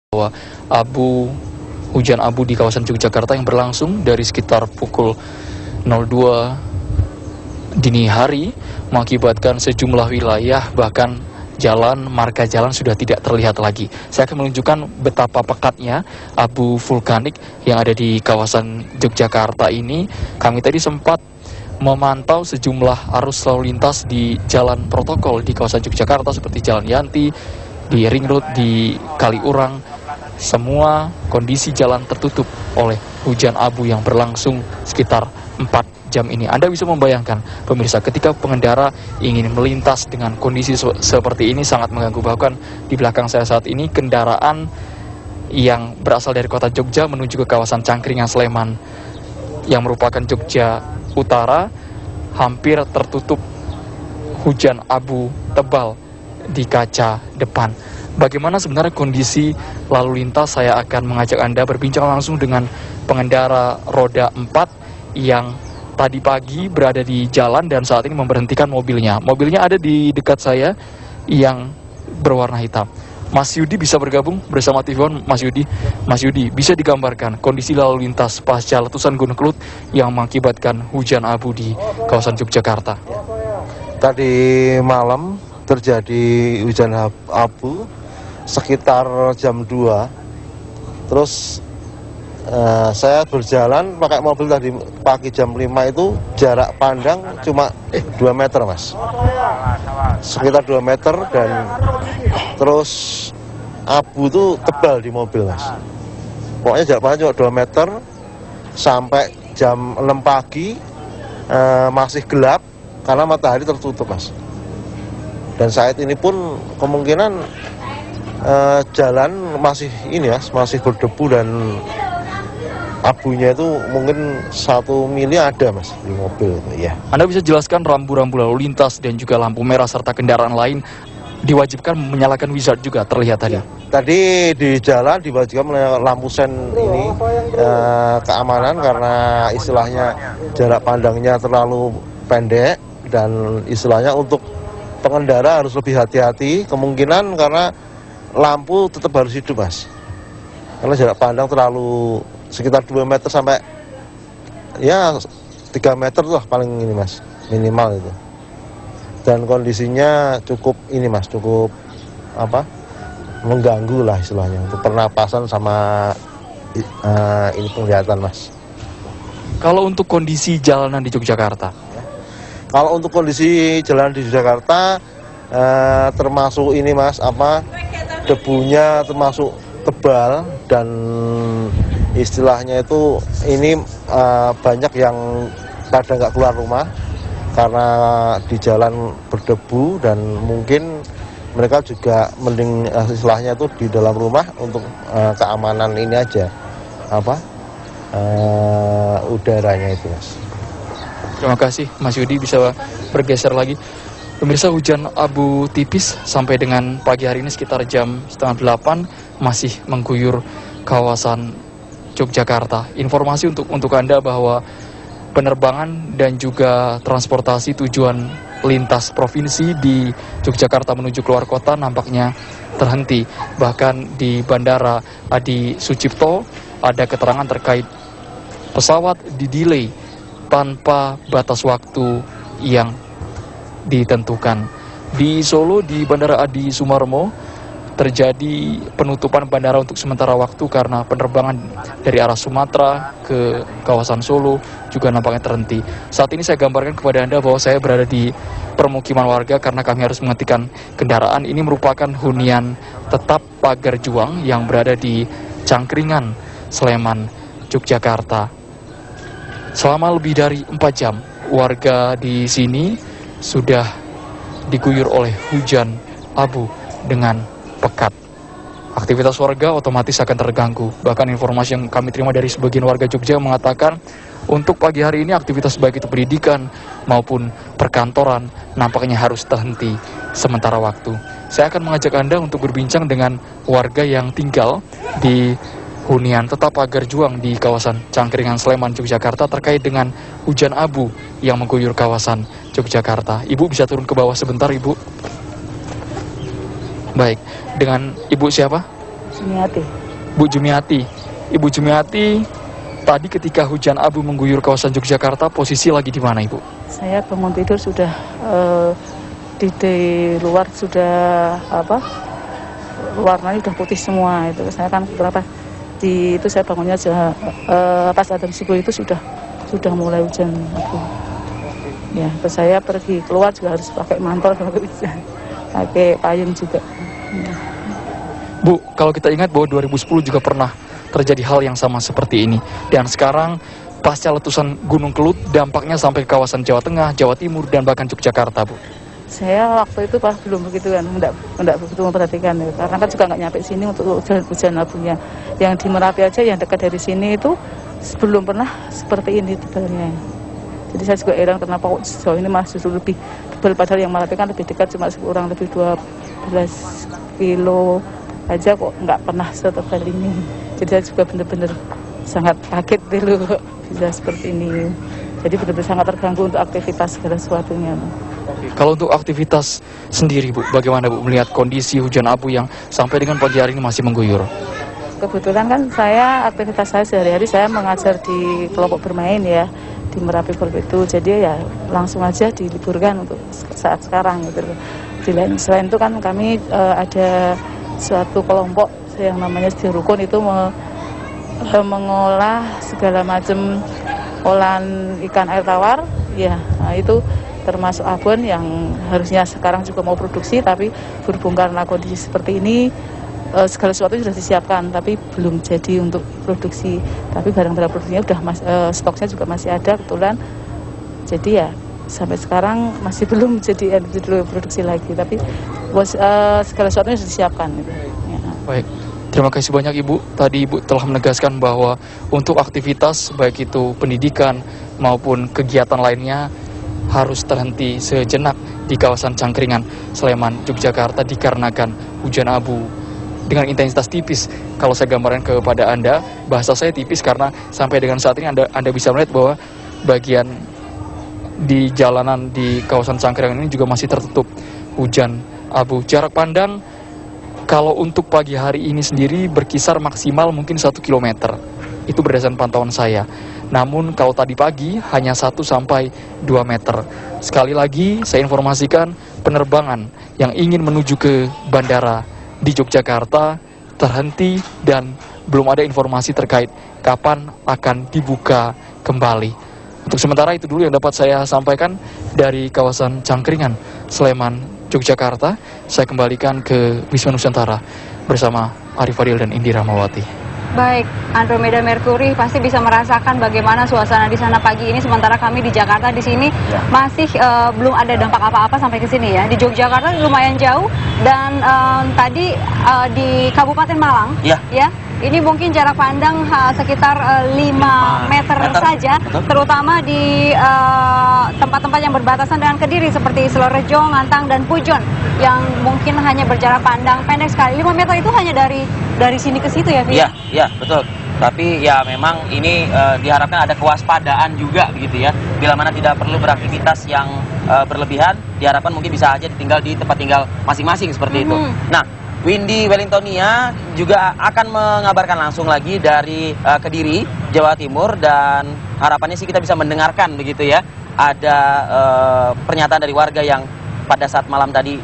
bahwa hujan abu di kawasan Yogyakarta yang berlangsung dari sekitar pukul 02 dini hari mengakibatkan sejumlah wilayah bahkan marka jalan sudah tidak terlihat lagi. Saya akan menunjukkan betapa pekatnya abu vulkanik yang ada di kawasan Yogyakarta ini. Kami tadi sempat memantau sejumlah arus lalu lintas di jalan protokol di kawasan Yogyakarta seperti Jalan Yanti, di Ring Road, di Kaliurang. Semua kondisi jalan tertutup oleh hujan abu yang berlangsung sekitar 4 jam ini. Anda bisa membayangkan, pemirsa, ketika pengendara ingin melintas dengan kondisi seperti ini sangat mengganggu. Bahkan di belakang saya saat ini kendaraan yang berasal dari kota Jogja menuju ke kawasan Cangkringan Sleman yang merupakan Jogja Utara hampir tertutup hujan abu tebal di kaca depan. Bagaimana sebenarnya kondisi lalu lintas? Saya akan mengajak Anda berbincang langsung dengan pengendara roda 4 yang tadi pagi berada di jalan dan saat ini memberhentikan mobilnya. Mobilnya ada di dekat saya yang berwarna hitam. Mas Yudi bisa bergabung bersama TV1. Mas Yudi, bisa digambarkan kondisi lalu lintas pasca letusan Gunung Kelut yang mengakibatkan hujan abu di kawasan Yogyakarta? Tadi malam terjadi hujan abu sekitar jam 2. Terus saya berjalan pakai mobil tadi pagi jam 5 itu jarak pandang cuma 2 meter, Mas. Sekitar 2 meter dan terus abu itu tebal di mobil, Mas. Pokoknya jarak pandang cuma 2 meter sampai jam 6 pagi masih gelap karena matahari tertutup, Mas. Dan saat ini pun kemungkinan jalan masih masih berdebu dan abunya itu mungkin 1 mili ada, Mas, di mobil itu, ya. Anda bisa jelaskan rambu-rambu lalu lintas dan juga lampu merah serta kendaraan lain diwajibkan menyalakan wizard juga terlihat tadi? Tadi di jalan diwajibkan menyalakan lampu sen ini keamanan karena istilahnya jarak pandangnya terlalu pendek dan istilahnya untuk pengendara harus lebih hati-hati kemungkinan karena lampu tetap harus hidup, Mas. Karena jarak pandang terlalu sekitar 2 meter sampai ya 3 meter lah paling ini, Mas, minimal itu. Dan kondisinya cukup ini, Mas, cukup mengganggu lah istilahnya untuk pernapasan sama ini penglihatan, Mas. Kalau untuk kondisi jalanan di Yogyakarta? Kalau untuk kondisi jalan di Yogyakarta termasuk ini, Mas, debunya termasuk tebal dan istilahnya itu ini banyak yang pada nggak keluar rumah karena di jalan berdebu dan mungkin mereka juga mending istilahnya itu di dalam rumah untuk keamanan ini aja udaranya itu, Mas. Terima kasih, Mas Yudi, bisa bergeser lagi. Pemirsa, hujan abu tipis sampai dengan pagi hari ini sekitar jam 7:30 masih mengguyur kawasan Yogyakarta. Informasi untuk Anda bahwa penerbangan dan juga transportasi tujuan lintas provinsi di Yogyakarta menuju keluar kota nampaknya terhenti. Bahkan di Bandara Adi Sucipto ada keterangan terkait pesawat didelay tanpa batas waktu yang ditentukan. Di Solo, di Bandara Adi Sumarmo, terjadi penutupan bandara untuk sementara waktu karena penerbangan dari arah Sumatera ke kawasan Solo juga nampaknya terhenti. Saat ini saya gambarkan kepada Anda bahwa saya berada di permukiman warga karena kami harus menghentikan kendaraan. Ini merupakan hunian tetap Pagar Juang yang berada di Cangkringan Sleman, Yogyakarta. Selama lebih dari 4 jam, warga di sini sudah diguyur oleh hujan abu dengan pekat. Aktivitas warga otomatis akan terganggu. Bahkan informasi yang kami terima dari sebagian warga Jogja mengatakan untuk pagi hari ini aktivitas baik itu pendidikan maupun perkantoran nampaknya harus terhenti sementara waktu. Saya akan mengajak Anda untuk berbincang dengan warga yang tinggal di hunian tetap Pagar Juang di kawasan Cangkringan Sleman, Yogyakarta terkait dengan hujan abu yang mengguyur kawasan Yogyakarta. Ibu bisa turun ke bawah sebentar, Ibu? Baik, dengan Ibu siapa? Jumiati. Bu Jumiati. Ibu Jumiati, tadi ketika hujan abu mengguyur kawasan Yogyakarta, posisi lagi di mana, Ibu? Saya bangun tidur sudah di luar sudah warnanya sudah putih semua. Itu saya kan berapa itu saya bangunnya pas ada subuh itu sudah mulai hujan abu. Ya, terus saya pergi keluar juga harus pakai mantel kalau bisa, pakai payung juga. Ya. Bu, kalau kita ingat bahwa 2010 juga pernah terjadi hal yang sama seperti ini. Dan sekarang pasca letusan Gunung Kelut, dampaknya sampai ke kawasan Jawa Tengah, Jawa Timur, dan bahkan Yogyakarta, Bu. Saya waktu itu pas belum begitu kan, enggak begitu memperhatikan ya. Karena kan juga nggak nyampe sini untuk hujan abunya. Yang di Merapi aja yang dekat dari sini itu belum pernah seperti ini tebalnya. Jadi saya juga heran kenapa kok sejauh ini masih lebih tebal, padahal yang Merapi kan lebih dekat, cuma kurang lebih 12 kilo aja kok nggak pernah setebal ini. Jadi saya juga benar-benar sangat kaget dulu kok bisa seperti ini. Jadi benar-benar sangat terganggu untuk aktivitas segala sesuatunya. Kalau untuk aktivitas sendiri, Bu, bagaimana Bu melihat kondisi hujan abu yang sampai dengan pagi hari ini masih mengguyur? Kebetulan kan aktivitas saya sehari-hari saya mengajar di kelompok bermain ya di Merapi Polpetu, jadi ya langsung aja diliburkan untuk saat sekarang gitu. Selain itu kan kami ada suatu kelompok yang namanya Studi Rukun itu mengolah segala macam olahan ikan air tawar ya. Nah, itu termasuk abon yang harusnya sekarang juga mau produksi, tapi berhubung karena kondisi seperti ini segala sesuatu sudah disiapkan tapi belum jadi untuk produksi. Tapi barang-barang produksinya sudah stoknya juga masih ada kebetulan. Jadi ya sampai sekarang masih belum jadi produksi lagi, tapi segala sesuatunya sudah disiapkan gitu. Ya. Baik. Terima kasih banyak Ibu. Tadi Ibu telah menegaskan bahwa untuk aktivitas baik itu pendidikan maupun kegiatan lainnya harus terhenti sejenak di kawasan Cangkringan, Sleman, Yogyakarta dikarenakan hujan abu dengan intensitas tipis. Kalau saya gambarkan kepada Anda, bahasa saya tipis karena sampai dengan saat ini Anda bisa melihat bahwa bagian di jalanan di kawasan Cangkringan ini juga masih tertutup hujan abu. Jarak pandang kalau untuk pagi hari ini sendiri berkisar maksimal mungkin 1 km. Itu berdasarkan pantauan saya. Namun kalau tadi pagi hanya 1 sampai 2 meter. Sekali lagi saya informasikan penerbangan yang ingin menuju ke bandara di Yogyakarta terhenti dan belum ada informasi terkait kapan akan dibuka kembali. Untuk sementara itu dulu yang dapat saya sampaikan dari kawasan Cangkringan, Sleman, Yogyakarta. Saya kembalikan ke Wisma Nusantara bersama Arif Fadil dan Indira Mawati. Baik, Andromeda Mercury pasti bisa merasakan bagaimana suasana di sana pagi ini, sementara kami di Jakarta di sini masih belum ada dampak apa-apa sampai ke sini ya. Di Yogyakarta lumayan jauh dan tadi di Kabupaten Malang ya ini mungkin jarak pandang sekitar 5 meter saja, terutama di tempat-tempat yang berbatasan dengan Kediri seperti Sidoarjo, Ngantang, dan Pujon yang mungkin hanya berjarak pandang pendek sekali. 5 meter itu hanya dari sini ke situ ya, Via? Iya, betul. Tapi ya memang ini diharapkan ada kewaspadaan juga begitu ya. Bila mana tidak perlu beraktivitas yang berlebihan, diharapkan mungkin bisa aja tinggal di tempat tinggal masing-masing seperti itu. Nah, Windy Wellingtonia juga akan mengabarkan langsung lagi dari Kediri, Jawa Timur, dan harapannya sih kita bisa mendengarkan begitu ya. Ada pernyataan dari warga yang pada saat malam tadi